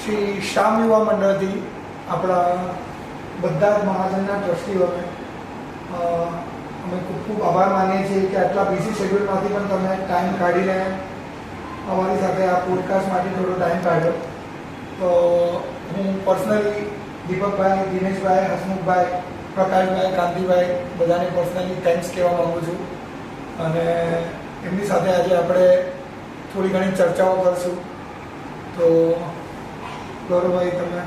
શ્રી શ્યામ યુવા મંડળથી આપણા બધા જ મહાજનના ટ્રસ્ટીઓને અમે ખૂબ ખૂબ આભાર માનીએ છીએ કે આટલા બિઝી શેડ્યુલમાંથી પણ તમે ટાઈમ કાઢીને અમારી સાથે આ પોડકાસ્ટ માટે થોડો ટાઈમ કાઢ્યો. તો હું પર્સનલી દીપકભાઈ, દિનેશભાઈ, હસમુખભાઈ, પ્રકાશભાઈ, કાંતિભાઈ બધાને પર્સનલી થેન્ક્સ કહેવા માગું છું. અને એમની સાથે આજે આપણે થોડી ઘણી ચર્ચાઓ કરશું. તો ગૌરવભાઈ, તમે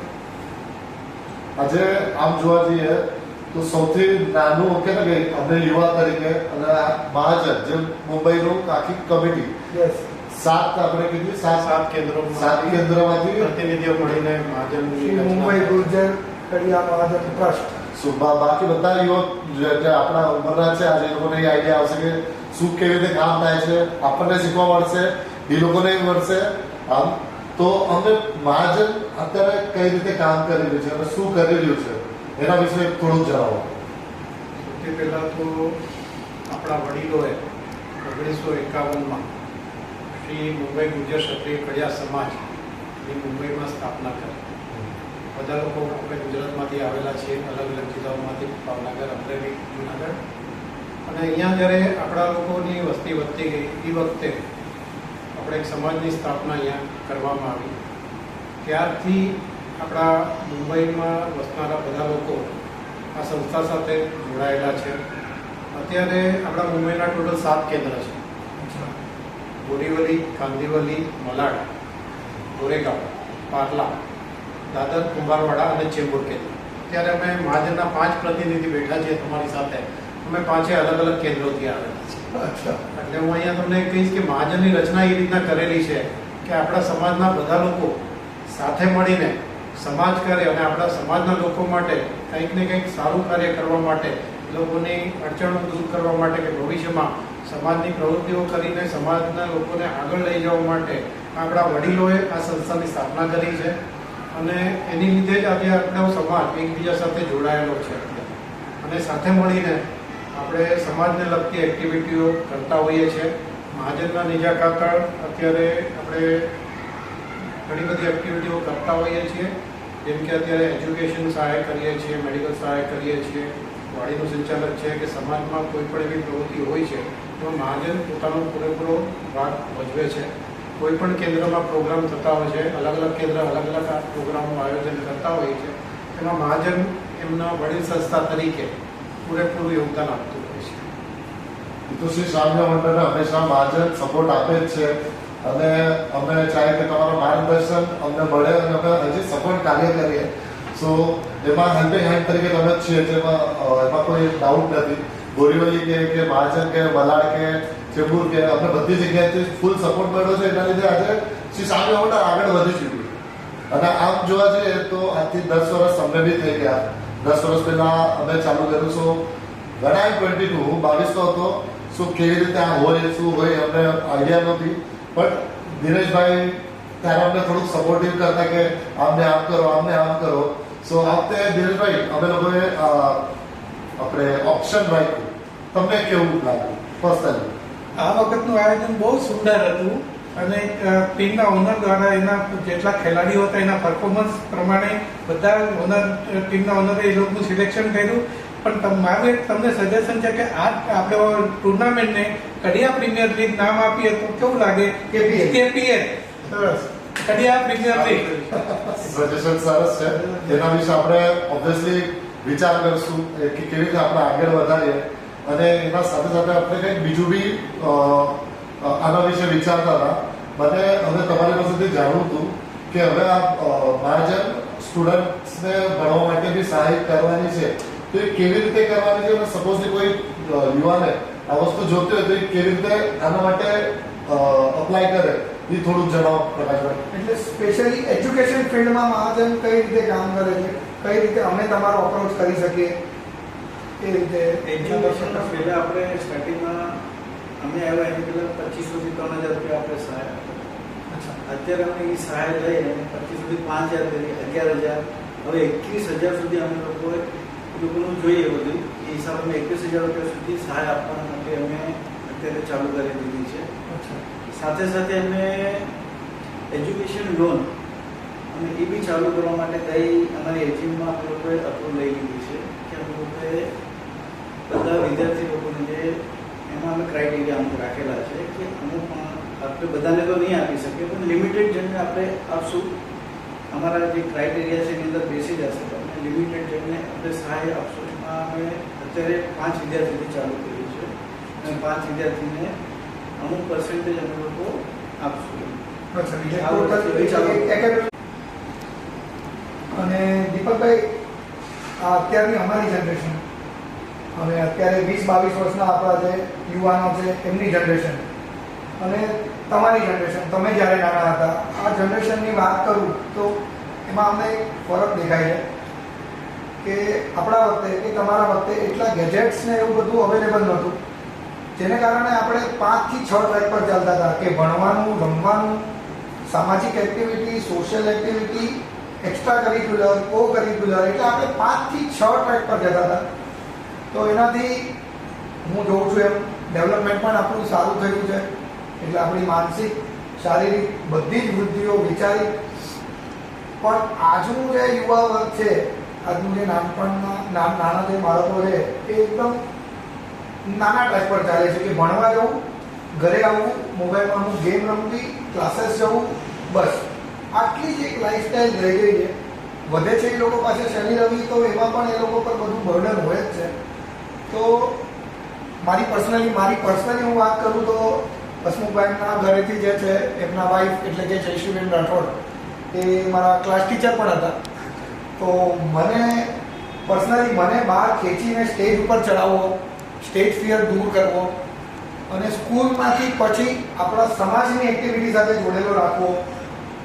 આજે આમ જોવા જઈએ તો સૌથી નાનું કે ને કે અમે યુવા તરીકે અને આ મહાજન જે મુંબઈનું આખી કમિટી યસ 7 આપણે કીધું 7 કેન્દ્રોમાંથી પ્રતિનિધિઓ મળીને મહાજન મુંબઈ ગુર્જર કડિયા મહાજન ટ્રસ્ટ બાકી બધા યુવક જે આપણા ઉંમરના છે આજે એ લોકોને આઈડિયા આવશે કે શું કેવી રીતે કામ થાય છે, આપણને શીખવા મળશે, એ લોકોને મળશે. આમ તો અમે મહાજન અત્યારે કઈ રીતે કામ કરી રહ્યું છે અને શું કરી રહ્યું છે એના વિશે થોડુંક જણાવો. સૌથી પહેલાં તો આપણા વડીલોએ 1951માં શ્રી મુંબઈ ગુર્જર ક્ષત્રિય કડિયા સમાજની મુંબઈમાં સ્થાપના કરી. બધા લોકો આપણે ગુજરાતમાંથી આવેલા છીએ, અલગ અલગ જિલ્લાઓમાંથી, ભાવનગર, અમરેલી, જુનાગઢ. અને અહીંયા જ્યારે આપણા લોકોની વસ્તી વધતી ગઈ એ વખતે આપણે એક સમાજની સ્થાપના અહીંયા કરવામાં આવી. ત્યારથી આપણા મુંબઈમાં વસનારા બધા લોકો આ સંસ્થા સાથે જોડાયેલા છે. અત્યારે આપણા મુંબઈના ટોટલ 7 કેન્દ્ર છે: બોરીવલી, કાંદિવલી, મલાડ, ગોરેગાંવ, પાર્લા, દાદર, કુંભારવાડા અને ચેમ્બુર કેન્દ્ર. અત્યારે અમે મહાજનના 5 પ્રતિનિધિ બેઠા છીએ તમારી સાથે. અમે 5 અલગ અલગ કેન્દ્રોથી આવેલા છીએ. અચ્છા. એટલે હું અહીંયા તમને કહીશ કે મહાજનની રચના એ રીતના કરેલી છે કે આપણા સમાજના બધા લોકો સાથે મળીને સમાજ કરે અને આપણા સમાજના લોકો માટે કંઈક ને કંઈક સારું કાર્ય કરવા માટે, લોકોની અડચણો દૂર કરવા માટે કે ભવિષ્યમાં સમાજની પ્રવૃત્તિઓ કરીને સમાજના લોકોને આગળ લઈ જવા માટે આપણા વડીલોએ આ સંસ્થાની સ્થાપના કરી છે. અને એની લીધે જ આજે આપણો સમાજ એકબીજા સાથે જોડાયેલો છે. અને સાથે મળીને આપણે સમાજને લગતી એક્ટિવિટીઓ કરતા હોઈએ છીએ. મહાજનના નીજા ખાતર અત્યારે આપણે ઘણી બધી એક્ટિવિટીઓ કરતા હોઈએ છીએ. જેમ કે અત્યારે એજ્યુકેશન સહાય કરીએ છીએ, મેડિકલ સહાય કરીએ છીએ, વાડીનું સંચાલન છે કે સમાજમાં કોઈ પણ એવી પ્રવૃત્તિ હોય છે તો મહાજન પોતાનો પૂરેપૂરો ભાગ ભજવે છે. કોઈ પણ કેન્દ્રમાં પ્રોગ્રામ થતા હોય છે, અલગ અલગ કેન્દ્ર અલગ અલગ પ્રોગ્રામનું આયોજન કરતા હોય છે. તેમાં મહાજન એમના વડીલ સંસ્થા તરીકે પૂરેપૂરું યોગદાન આપતું હોય છે. તો શ્રી શ્યામ યુવા મંડળને હંમેશા મહાજન સપોર્ટ આપે જ છે અને અમે ચાહે કે તમારું માર્ગદર્શન અમને મળે અને અમે હજી સફળ કાર્ય કરીએ. સો એમાં હેલ્પિંગ હેન્ડ તરીકે તમે જ છીએ, જેમાં એમાં કોઈ ડાઉટ નથી. બોરીવલી કે મહાજન કે મલાડ કે ચેમ્બુર કે અમને બધી જગ્યાએથી ફૂલ સપોર્ટ મળ્યો છે. એના લીધે આજે શ્રી શ્યામ યુવા મંડળ આગળ વધી ચૂક્યું. અને આમ જોવા જઈએ તો આજથી 10 વર્ષ અમને બી થઈ ગયા. 10 વર્ષ પહેલા અમે ચાલુ કર્યું. સો ઘણા 22 હું 22 હતો. શું કેવી રીતે આ હોય, શું હોય અમને આઈડિયા નહોતી. પણ દિનેશભાઈ ત્યારે અમને થોડુંક સપોર્ટિવ કરતા કે આમને આમ કરો, આમને આમ કરો. સો આ વખતે દિનેશભાઈ અમે લોકોએ આપણે ઓપ્શન રાખ્યું. તમને કેવું લાગ્યું પર્સનલી? આ વખતનું આયોજન બહુ સુંદર હતું અને ટીમના ઓનર દ્વારા એના જેટલા ખેલાડીઓ હતા એના પરફોર્મન્સ પ્રમાણે બધા ટીમના ઓનરે એ લોકોનું સિલેક્શન કર્યું. પણ મારું એક તમને સજેશન છે કે આ આપણે ટુર્નામેન્ટને કડિયા પ્રીમિયર લીગ નામ આપીએ તો કેવું લાગે? કેપીએલ. સરસ, કડિયા પ્રીમિયર લીગ. સજેશન સરસ છે. એના વિશે આપણે ઓબ્વિયસલી વિચાર કરશું કે કેવી રીતે આપણે આગળ વધારીએ. અને એના સાથે સાથે આપણે કંઈક બીજું બી આના વિશે વિચારતા હતા. મને હવે તમારી પાસેથી જાણવું હતું કે હવે આ મહાજન સ્ટુડન્ટ્સને ભણવા માટે બી સહાય કરવાની છે તો એ કેવી રીતે કરવાની છે? અને સપોઝલી કોઈ યુવાને આ વસ્તુ જોતી હોય તો એ કેવી રીતે આના માટે અપ્લાય કરે એ થોડુંક જણાવો પ્રકાશભાઈ. એટલે સ્પેશિયલી એજ્યુકેશન ફિલ્ડમાં મહાજન કઈ રીતે કામ કરે છે, કઈ રીતે અમે તમારો અપ્રોચ કરી શકીએ એ રીતે. એજ્યુકેશનના પહેલાં આપણે સ્ટાર્ટિંગમાં અમે આવ્યા એની પહેલાં 2500 થી 3000 રૂપિયા આપણે સહાય આપતા. અત્યારે અમે એ સહાય લઈને 2500 થી 5000 કરી 11000, હવે 21000 સુધી અમે લોકોનું જોઈએ બધું એ હિસાબે અમે 21000 રૂપિયા સુધી સહાય આપવા માટે અમે અત્યારે ચાલુ કરી દીધી છે. સાથે સાથે અમે એજ્યુકેશન લોન અને એ બી ચાલુ કરવા માટે કઈ અમારી એચિવમાં અમે લોકોએ અપ્રૂવ લઈ લીધી છે કે અમે લોકોએ બધા વિદ્યાર્થી લોકોને જે એમાં અમે ક્રાઇટેરિયા અમુક રાખેલા છે કે અમુક આપણે બધાને તો નહીં આપી શકીએ પણ લિમિટેડ જેમને આપણે આપશું. અમારા જે ક્રાઇટેરિયા છે એની અંદર બેસી જશે તો અમે લિમિટેડ જેમને આપણે સહાય આપશું. એમાં અમે અત્યારે 5 વિદ્યાર્થીથી ચાલુ કર્યું છે અને 5 વિદ્યાર્થીને અમુક પર્સન્ટેજ અમે લોકો આપશું. અને દીપકભાઈ, આ અત્યારની અમારી જનરેશન અને અત્યારે 20-22 વર્ષના આપણા જે યુવાનો છે એમની જનરેશન અને તમારી જનરેશન, તમે જ્યારે નાના હતા આ જનરેશનની વાત કરું તો એમાં અમને એક ફરક દેખાય છે કે આપણા વખતે કે તમારા વખતે એટલા ગેજેટ્સ ને એવું બધું અવેલેબલ નહોતું, જેને કારણે આપણે 5 થી 6 ટ્રેક પર ચાલતા હતા કે ભણવાનું, રમવાનું, સામાજિક activity, social activity, extra curricular, કો કરિક્યુલર, એટલે આપણે 5 થી 6 ટ્રેક પર જતા હતા. તો એનાથી હું જોઉં છું એમ ડેવલપમેન્ટ પણ આપણું સારું થયું છે. એટલે આપણી માનસિક, શારીરિક બધી જ વૃદ્ધિઓ વિચારી. પણ આજનું જે યુવા વર્ગ છે, આજનું જે નાના જે બાળકો છે એ એકદમ નાના ટ્રેક પર ચાલે છે કે ભણવા જવું, ઘરે આવવું, મોબાઈલમાં અમુક ગેમ રમવી, ક્લાસીસ જવું, બસ આટલી જ એક લાઈફસ્ટાઈલ રહી ગઈ છે. વધે છે એ લોકો પાસે શનિ રવિ તો એમાં પણ એ લોકો પર બધું બર્ડન હોય જ છે. તો મારી પર્સનલી હું વાત કરું તો હસમુખભાઈના ઘરેથી જે છે એમના વાઈફ એટલે કે જયશ્રીબેન રાઠોડ એ મારા ક્લાસ ટીચર પણ હતા. તો મને પર્સનલી બહાર ખેંચીને સ્ટેજ ઉપર ચડાવવો, સ્ટેજ ફિયર દૂર કરવો અને સ્કૂલમાંથી પછી આપણા સમાજની એક્ટિવિટી સાથે જોડેલો રાખવો.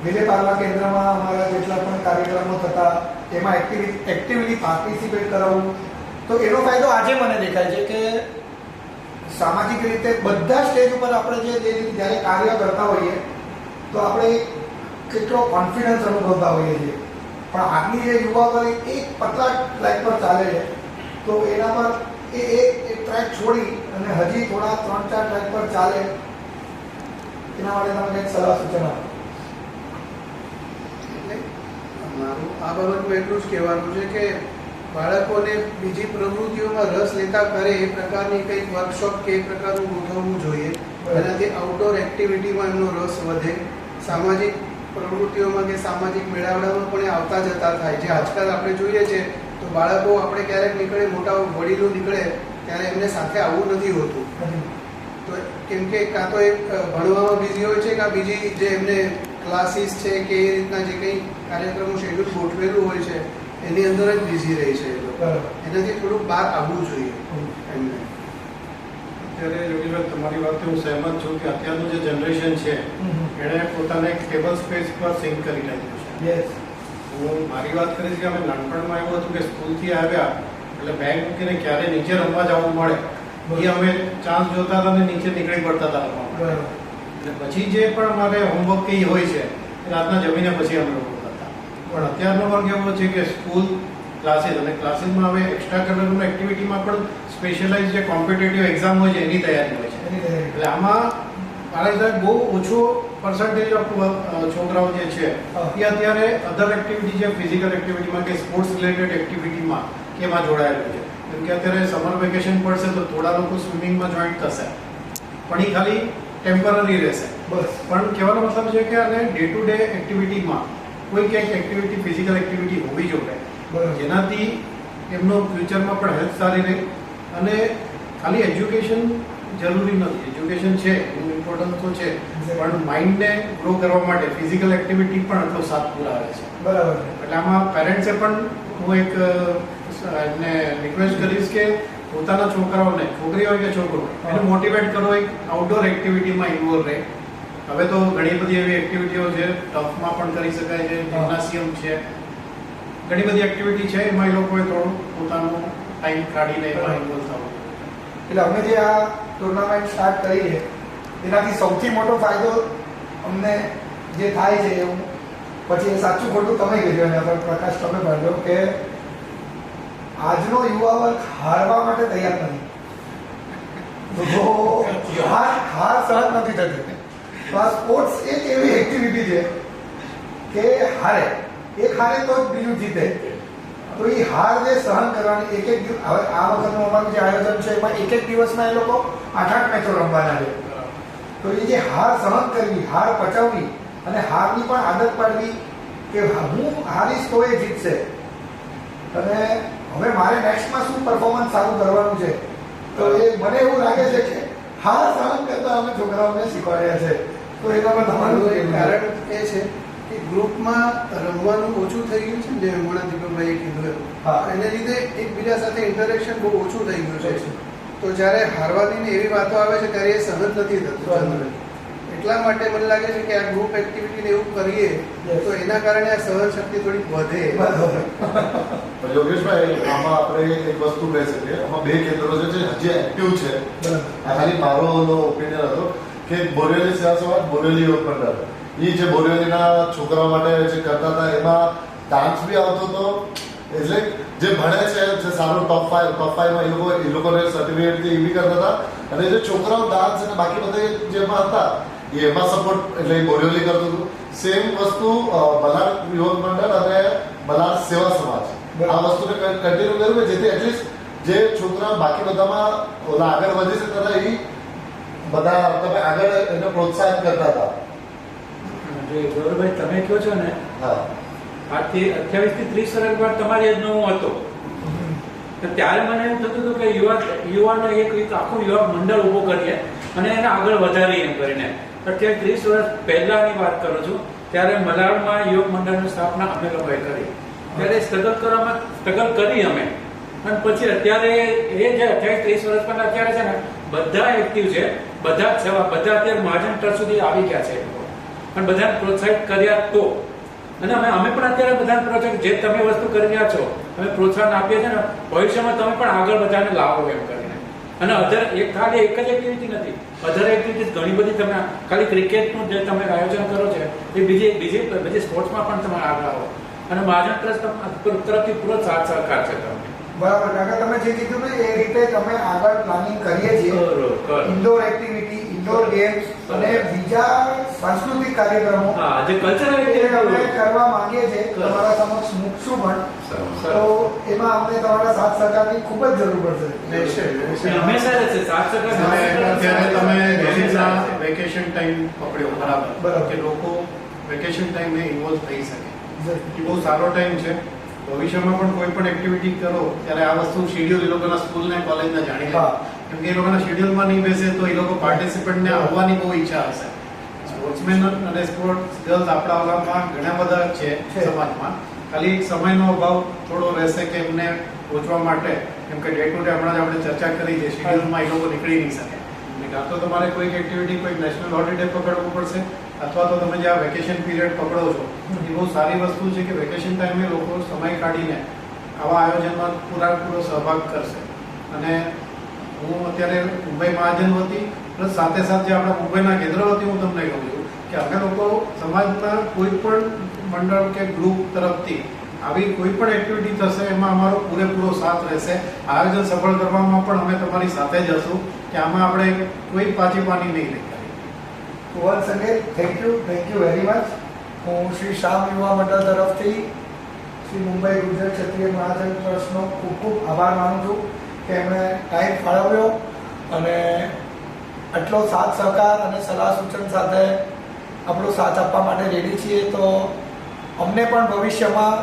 વિજય પાર્લા કેન્દ્રમાં અમારા જેટલા પણ કાર્યક્રમો થતા એમાં એક્ટિવલી પાર્ટિસિપેટ કરાવવું. તો એનો ફાયદો આજે મને દેખાય છે કે સામાજિક રીતે બધા સ્ટેજ ઉપર આપણે જ્યારે કાર્ય કરતા હોઈએ તો આપણે કેટલો કોન્ફિડન્સ અનુભવતા હોઈએ છીએ. પણ આજની જે યુવા વર્ગ એક પતલા ટ્રેક પર ચાલે છે તો એના પર એ ટ્રેક છોડી અને હજી થોડા 3-4 ટ્રેક પર ચાલે એના માટે તમે કંઈક સલાહ સૂચન આપો. મારું આ બાબતમાં એટલું જ કહેવાનું છે કે બાળકોને બીજી પ્રવૃત્તિઓમાં રસ લેતા કરે એ પ્રકારની કંઈક વર્કશોપ કે એ પ્રકારનું ગોઠવવું જોઈએ. એનાથી આઉટડોર એક્ટિવિટીમાં એમનો રસ વધે, સામાજિક પ્રવૃત્તિઓમાં કે સામાજિક મેળાવડામાં પણ એ આવતા જતા થાય. જે આજકાલ આપણે જોઈએ છે તો બાળકો આપણે ક્યારેક નીકળે, મોટા વડીલો નીકળે ત્યારે એમને સાથે આવવું નથી હોતું. તો કેમ કે કાં તો એક ભણવામાં બિઝી હોય છે કાં બીજી જે એમને ક્લાસીસ છે કે એ રીતના જે કંઈ કાર્યક્રમો શેડ્યુલ ગોઠવેલું હોય છે એની અંદર જ બિઝી રહી છે એ લોકો. એનાથી થોડુંક બહાર આવવું જોઈએ એમને. અત્યારે યોગીભાઈ તમારી વાતથી હું સહેમત છું કે અત્યારનું જે જનરેશન છે એણે પોતાને એક ટેબલ સ્પેસ પર સિંક કરી નાખ્યું છે. હું મારી વાત કરીશ કે અમે નાનપણમાં એવું હતું કે સ્કૂલથી આવ્યા એટલે બેગ મૂકીને ક્યારે નીચે રમવા જવું મળે એ અમે ચાન્સ જોતા હતા અને નીચે નીકળી પડતા હતા રમવા. એટલે પછી જે પણ અમારે હોમવર્ક કઈ હોય છે એ રાતના જમીને પછી અમે લોકો કરતા. પણ અત્યારનો વર્ગ એવો છે કે સ્કૂલ, ક્લાસીસ અને ક્લાસીસમાં હવે એક્સ્ટ્રા કરિક્યુલર એક્ટિવિટીમાં પણ સ્પેશિયલાઇઝ જે કોમ્પિટિટિવ એક્ઝામ હોય છે એની તૈયારી હોય છે. એટલે આમાં મારા હિસાબે બહુ ઓછો પર્સન્ટેજ ઓફ છોકરાઓ જે છે એ અત્યારે અધર એક્ટિવિટી છે, ફિઝિકલ એક્ટિવિટીમાં કે સ્પોર્ટ્સ રિલેટેડ એક્ટિવિટીમાં કે એમાં જોડાયેલું છે. જેમ કે અત્યારે સમર વેકેશન પડશે તો થોડા લોકો સ્વિમિંગમાં જોઈન્ટ થશે પણ એ ખાલી ટેમ્પરરી રહેશે. બસ પણ કહેવાનો મતલબ છે કે આને ડે ટુ ડે એક્ટિવિટીમાં કોઈ ક્યાંક એક્ટિવિટી, ફિઝિકલ એક્ટિવિટી હોવી જોઈએ જેનાથી એમનો ફ્યુચરમાં પણ હેલ્થ સારી રહે. અને ખાલી એજ્યુકેશન જરૂરી નથી, એજ્યુકેશન છે એનું ઇમ્પોર્ટન્સ તો છે પણ માઇન્ડને ગ્રો કરવા માટે ફિઝિકલ એક્ટિવિટી પણ એટલો સાથ પુરાવે છે. બરાબર. એટલે આમાં પેરેન્ટ્સે પણ હું એક એમને રિક્વેસ્ટ કરીશ કે પોતાના છોકરાઓને, છોકરી હોય કે છોકરો, એને મોટિવેટ કરો એક આઉટડોર એક્ટિવિટીમાં ઇન્વોલ્વ રહે. હવે તો ઘણી બધી એવી એક્ટિવિટીઓ છે, ટફમાં પણ કરી શકાય છે, જિમ્નાસિયમ છે, ઘણી બધી એક્ટિવિટી છે, એમાં એ લોકોએ થોડું પોતાનું ટાઈમ કાઢીને એમાં ઇન્વોલ્વ થવું. એટલે અમે જે આ ટુર્નામેન્ટ સ્ટાર્ટ કરી છે એનાથી સૌથી મોટો ફાયદો અમને જે થાય છે એવું પછી એ સાચું ખોટું તમે કીધું અને પ્રકાશ તમે પાડ્યો કે આજનો યુવા વર્ગ હારવા માટે તૈયાર નથી. તો હાર સહન નથી થતી. તો આ સ્પોર્ટ્સ એક એવી એક્ટિવિટી છે કે હારે, એક હારે તો બીજું જીતે. તો એ હાર જે સહન કરવાની એક દિવસ, હવે આ વખતનું અમારું જે આયોજન છે એમાં એક દિવસમાં એ લોકો 8 મેચો રમવાના છે. તો એ જે હાર સહન કરવી, હાર પચાવવી અને હારની પણ આદત પાડવી કે હું હારીશ તો એ જીતશે, અને હવે મારે નેક્સ્ટમાં શું પરફોર્મન્સ સારું કરવાનું છે. તો એ મને એવું લાગે છે કે હાર સહન કરતા અમે છોકરાઓને શીખવાડ્યા છે. તો એના પર તમારું તમારું એક કારણ એ છે કે ગ્રુપમાં રમવાનું ઓછું થઈ ગયું છે ને, જે હમણાં દીપકભાઈએ કીધું એમ. હા. એને લીધે એકબીજા સાથે ઇન્ટરેક્શન બહુ ઓછું થઈ ગયું છે. તો જ્યારે હારવાની ને એવી વાતો આવે છે ત્યારે એ સહન નથી થતું generally. એટલા માટે મને લાગે છે કે આ ગ્રુપ એક્ટિવિટી એવું કરીએ તો એના કારણે આ સહન શક્તિ થોડીક વધે. પણ યોગેશભાઈ, આમાં આપણે એક વસ્તુ કહી શકીએ, આમાં 2 કેન્દ્રો છે જે હજી એક્ટિવ છે. આ ખાલી મારો ઓપિનિયન હતો કે બોરેલી સેવા સમાજ, બોરેલી યોગ મંડળ, એ જે બોરેલીના છોકરાઓ માટે જે કરતા હતા એમાં ડાન્સ બી આવતો હતો. એટલે જે ભણે છે, જે સારું ટોપ 5 માં એ લોકોને સર્ટિફિકેટ એ બી કરતા હતા. અને જે છોકરાઓ ડાન્સ અને બાકી બધે જેમાં હતા એમાં સપોર્ટ, એટલે બોરેલી કરતું હતું. સેમ વસ્તુ બલાડ યોગ મંડળ અને બલાડ સેવા સમાજ આ વસ્તુને કન્ટિન્યુ કર્યું, જેથી એટલીસ્ટ જે છોકરા બાકી બધામાં ઓલા આગળ વધી શકતા હતા એ બધા તમે આગળ એને પ્રોત્સાહન કરતા હતા. જે ગૌરવભાઈ તમે કહો છો ને, હા, આજથી 28 થી 30 વર્ષ બાદ તમારી એજનો હું હતો, તો ત્યારે મને એમ થતું હતું કે યુવાનો એક આખું યુવા મંડળ ઊભો કરીએ અને એને આગળ વધારીએ એમ કરીને. અત્યારે 30 વર્ષ પહેલાની વાત કરું છું, ત્યારે મલાડમાં યોગ મંડળની સ્થાપના અમે લોકોએ કરી. ત્યારે સ્ટ્રગલ કરી અમે, અને પછી અત્યારે એ જે 28-30 વર્ષ પહેલા અત્યારે છે ને બધા એક્ટિવ છે, બધા જ સેવા, બધા અત્યારે મહાજન ટ્રસ્ટ સુધી આવી ગયા છે એ લોકો, અને બધાને પ્રોત્સાહિત કર્યા. તો અને અમે પણ અત્યારે બધાને પ્રોત્સાહિત, જે તમે વસ્તુ કરી રહ્યા છો અમે પ્રોત્સાહન આપીએ છીએ ને, ભવિષ્યમાં તમે પણ આગળ બધાને લાવો એમ કરીને. અને ખાલી એક જ એક્ટિવિટી નથી, અધર એક્ટિવિટીઝ ઘણી બધી. તમે ખાલી ક્રિકેટનું જે તમે આયોજન કરો છો એ બીજી સ્પોર્ટ્સમાં પણ તમે આગળ આવો, અને મહાજન ટ્રસ્ટ તરફથી પૂરો સાથ સહકાર છે તમને. બરાબર કાકા, તમે જે કીધું ને એ રીતે તમે આગળ પ્લાનિંગ કરીએ છીએ. ઇન્ડોર એક્ટિવિટી, ઇન્ડોર ગેમ્સ અને બીજા સાંસ્કૃતિક કાર્યક્રમો જે કલ્ચરલ અમે કરવા માંગીએ છીએ, તમારા સમક્ષ મૂકશું પણ. તો એમાં અમને તમારા સાથ સહકારની ખૂબ જ જરૂર પડશે. હંમેશા રહેશે સાથ સહકાર. અત્યારે તમે વેકેશન ટાઈમ પકડ્યો, બરાબર, બરાબર. કે લોકો વેકેશન ટાઈમે ઇન્વોલ્વ થઈ શકે, એ બહુ સારો ટાઈમ છે. ભવિષ્યમાં પણ કોઈ પણ એક્ટિવિટી કરો ત્યારે આ વસ્તુ શેડ્યુલ એ લોકોના સ્કૂલના કોલેજના જાણી લે, કેમ કે એ લોકોના શેડ્યુલમાં નહીં બેસે તો એ લોકો પાર્ટિસિપન્ટને આવવાની બહુ ઈચ્છા હશે. સ્પોર્ટ્સમેન અને સ્પોર્ટ્સ ગર્લ્સ આપણા ઓલામાં ઘણા બધા છે સમાજમાં, ખાલી એક સમયનો અભાવ થોડો રહેશે કે એમને પહોંચવા માટે, કેમ કે ડે ટુ ડે હમણાં જ આપણે ચર્ચા કરી છે, શેડ્યુલમાં એ લોકો નીકળી નહીં શકે. કાં તો તમારે કોઈક એક્ટિવિટી, કોઈક નેશનલ હોલિડે પકડવું પડશે, અથવા તો તમે જે આ વેકેશન પીરિયડ પકડો છો એ બહુ સારી વસ્તુ છે કે વેકેશન ટાઈમે લોકો સમય કાઢીને આવા આયોજનમાં પૂરેપૂરો સહભાગ કરશે. અને હું અત્યારે મુંબઈ મહાજન વતી પ્લસ સાથે સાથે આપણા મુંબઈના કેન્દ્ર વતી હું તમને કહું છું કે અમે લોકો સમાજના કોઈ પણ મંડળ કે ગ્રુપ તરફથી આવી કોઈ પણ એક્ટિવિટી થશે એમાં અમારો પૂરેપૂરો સાથ રહેશે. આયોજન સફળ કરવામાં પણ અમે તમારી સાથે જ હશું, કે આમાં આપણે કોઈ પાછી પાની નહીં લઈ. Once again thank you very much. હું શ્રી શ્યામ યુવા મંડળ તરફથી શ્રી મુંબઈ ગુજરાત ક્ષત્રિય મહાજન ટ્રસ્ટનો ખૂબ ખૂબ આભાર માનું છું કે એમણે ટાઈમ ફાળવ્યો અને આટલો સાથ સહકાર અને સલાહ સૂચન સાથે આપણો સાથ આપવા માટે રેડી છીએ. તો અમને પણ ભવિષ્યમાં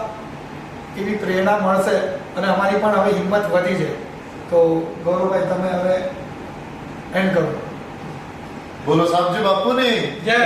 એવી પ્રેરણા મળશે અને અમારી પણ હવે હિંમત વધી છે. તો ગૌરવભાઈ, તમે હવે એન્ડ કરો. બોલો સામજી બાપુની જય.